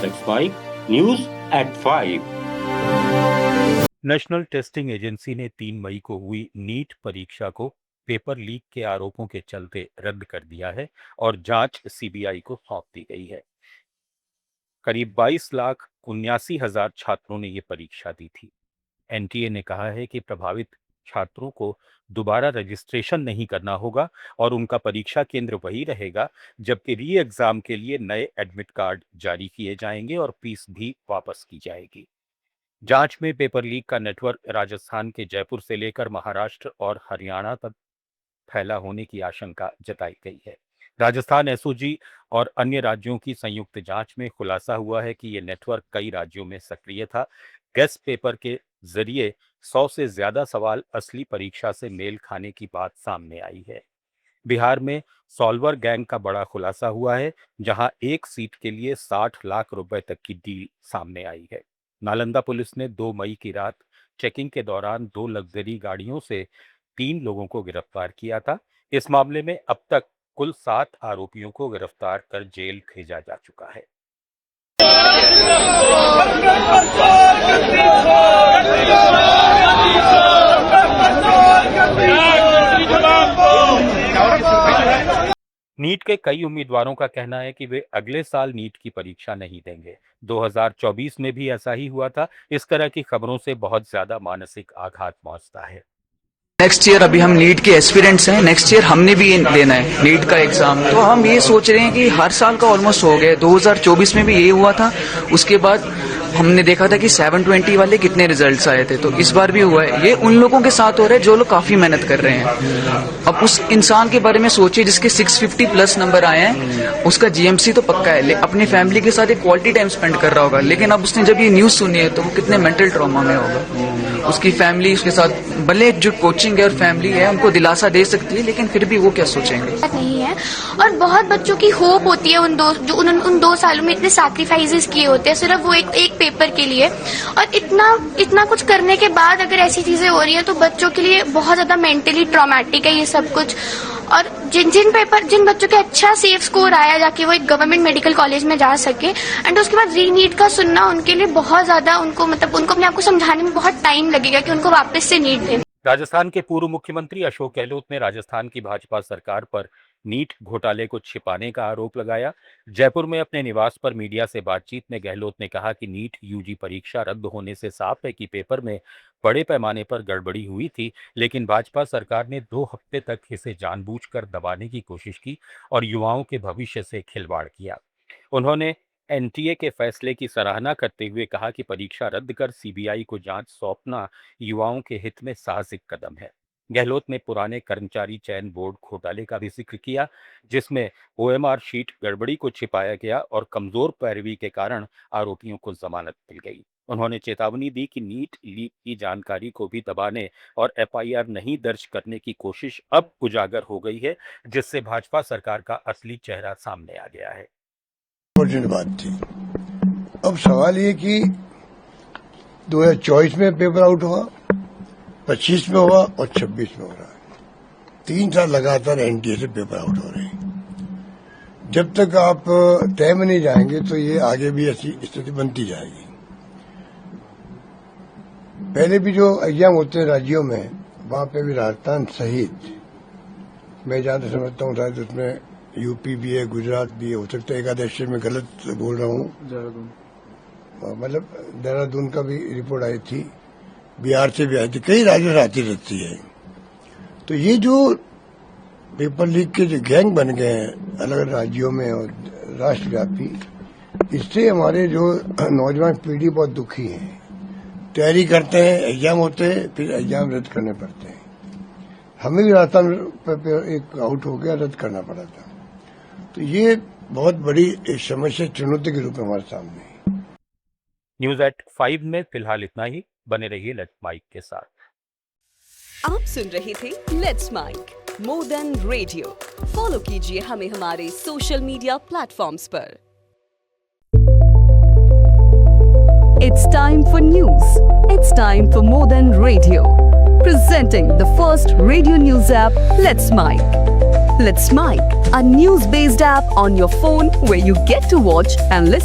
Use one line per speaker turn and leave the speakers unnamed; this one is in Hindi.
Let's Mike, News at 5।
National testing agency ने 3 मई को हुई नीट परीक्षा को पेपर लीक के आरोपों के चलते रद्द कर दिया है और जांच सीबीआई को सौंप दी गई है। करीब 22,79,000 छात्रों ने ये परीक्षा दी थी। एनटीए ने कहा है कि प्रभावित छात्रों को दोबारा रजिस्ट्रेशन नहीं करना होगा और उनका परीक्षा केंद्र वही रहेगा, जबकि री एग्जाम के लिए नए एडमिट कार्ड जारी किए जाएंगे और फीस भी वापस की जाएगी। जांच में पेपर लीक का नेटवर्क राजस्थान के जयपुर से लेकर महाराष्ट्र और हरियाणा तक फैला होने की आशंका जताई गई है। राजस्थान एसओजी और अन्य राज्यों की संयुक्त जांच में खुलासा हुआ है कि यह नेटवर्क कई राज्यों में सक्रिय था। गेस्ट पेपर के जरिए 100 से ज्यादा सवाल असली परीक्षा से मेल खाने की बात सामने आई है। बिहार में सॉल्वर गैंग का बड़ा खुलासा हुआ है, जहां एक सीट के लिए 60 लाख रुपए तक की डील सामने आई है। नालंदा पुलिस ने 2 मई की रात चेकिंग के दौरान 2 लग्जरी गाड़ियों से 3 लोगों को गिरफ्तार किया था। इस मामले में अब तक कुल 7 आरोपियों को गिरफ्तार कर जेल भेजा जा चुका है। नीट के कई उम्मीदवारों का कहना है कि वे अगले साल नीट की परीक्षा नहीं देंगे। 2024 में भी ऐसा ही हुआ था। इस तरह की खबरों से बहुत ज्यादा मानसिक आघात पहुंचता है।
नेक्स्ट ईयर अभी हम नीट के एस्पिरेंट्स हैं, नेक्स्ट ईयर हमने भी देना है नीट का एग्जाम। तो हम ये सोच रहे हैं कि हर साल का ऑलमोस्ट हो गया, 2024 में भी ये हुआ था। उसके बाद हमने देखा था कि 720 वाले कितने रिजल्ट्स आए थे, तो इस बार भी हुआ है। ये उन लोगों के साथ हो रहा है जो लोग काफी मेहनत कर रहे हैं। अब उस इंसान के बारे में सोचिए जिसके 650 प्लस नंबर आए हैं, उसका जीएमसी तो पक्का है, अपनी फैमिली के साथ एक क्वालिटी टाइम स्पेंड कर रहा होगा। लेकिन अब उसने जब ये न्यूज सुनी है तो वो कितने मेंटल ट्रॉमा में होगा। उसकी फैमिली उसके साथ, भले जो कोचिंग है और फैमिली है उनको दिलासा दे सकती है, लेकिन फिर भी वो क्या सोचेंगे।
नहीं है। और बहुत बच्चों की होप होती है उन 2 सालों में इतने सैक्रिफाइसेस किए होते हैं सिर्फ वो एक पेपर के लिए, और इतना कुछ करने के बाद अगर ऐसी चीजें हो रही है तो बच्चों के लिए बहुत ज्यादा मेंटली ट्रॉमेटिक है ये सब कुछ। और जिन बच्चों के अच्छा सेफ स्कोर आया जाके वो एक गवर्नमेंट मेडिकल कॉलेज में जा सके, एंड उसके बाद री नीट का सुनना उनके लिए बहुत ज्यादा, उनको अपने आप को समझाने में बहुत टाइम लगेगा कि उनको वापस से नीट दें।
राजस्थान के पूर्व मुख्यमंत्री अशोक गहलोत ने राजस्थान की भाजपा सरकार पर नीट घोटाले को छिपाने का आरोप लगाया। जयपुर में अपने निवास पर मीडिया से बातचीत में गहलोत ने कहा कि नीट यूजी परीक्षा रद्द होने से साफ है कि पेपर में बड़े पैमाने पर गड़बड़ी हुई थी, लेकिन भाजपा सरकार ने 2 हफ्ते तक इसे जानबूझकर दबाने की कोशिश की और युवाओं के भविष्य से खिलवाड़ किया। उन्होंने एनटीए के फैसले की सराहना करते हुए कहा कि परीक्षा रद्द कर सीबीआई को जांच सौंपना युवाओं के हित में साहसिक कदम है। गहलोत ने पुराने कर्मचारी चयन बोर्ड घोटाले का भी जिक्र किया, जिसमें ओएमआर शीट गड़बड़ी को छिपाया गया और कमजोर पैरवी के कारण आरोपियों को जमानत मिल गई। उन्होंने चेतावनी दी कि नीट लीक की जानकारी को भी दबाने और एफआईआर नहीं दर्ज करने की कोशिश अब उजागर हो गई है, जिससे भाजपा सरकार का असली चेहरा सामने आ गया है।
बात थी। अब सवाल ये कि 2024 में पेपर आउट हुआ, 25 में हुआ और 26 में हो रहा है। 3 साल लगातार एनटीए से पेपर आउट हो रहे हैं। जब तक आप तय में नहीं जाएंगे तो ये आगे भी ऐसी स्थिति बनती जाएगी। पहले भी जो एग्जाम होते हैं राज्यों में, वहां पे भी राजस्थान सहित मैं जहां तक समझता हूँ शायद उसमें यूपी भी है, गुजरात भी है, हो सकता है एक आधे स्टेट में गलत बोल रहा हूँ, मतलब देहरादून का भी रिपोर्ट आई थी, बिहार से भी आई थी, कई राज्यों से आती रहती है। तो ये जो पेपर लीक के जो गैंग बन गए हैं अलग अलग राज्यों में और राष्ट्रव्यापी, इससे हमारे जो नौजवान पीढ़ी बहुत दुखी है। तैयारी करते हैं, एग्जाम होते हैं, फिर एग्जाम रद्द करने पड़ते हैं। हमें भी राजस्थान एक आउट हो गया, रद्द करना पड़ा था। तो ये बहुत बड़ी समस्या, चुनौती के रूप में हमारे सामने है।
न्यूज एट 5 में फिलहाल इतना ही। बने रहिए लेट्स माइक के साथ।
आप सुन रहे थे let's make more than radio. Follow कीजिए हमें हमारे सोशल मीडिया प्लेटफॉर्म्स पर। It's time for news. It's time for more than radio. Presenting the first radio news app, Let's Mike. Let's Mike, a news-based app on your phone where you get to watch and listen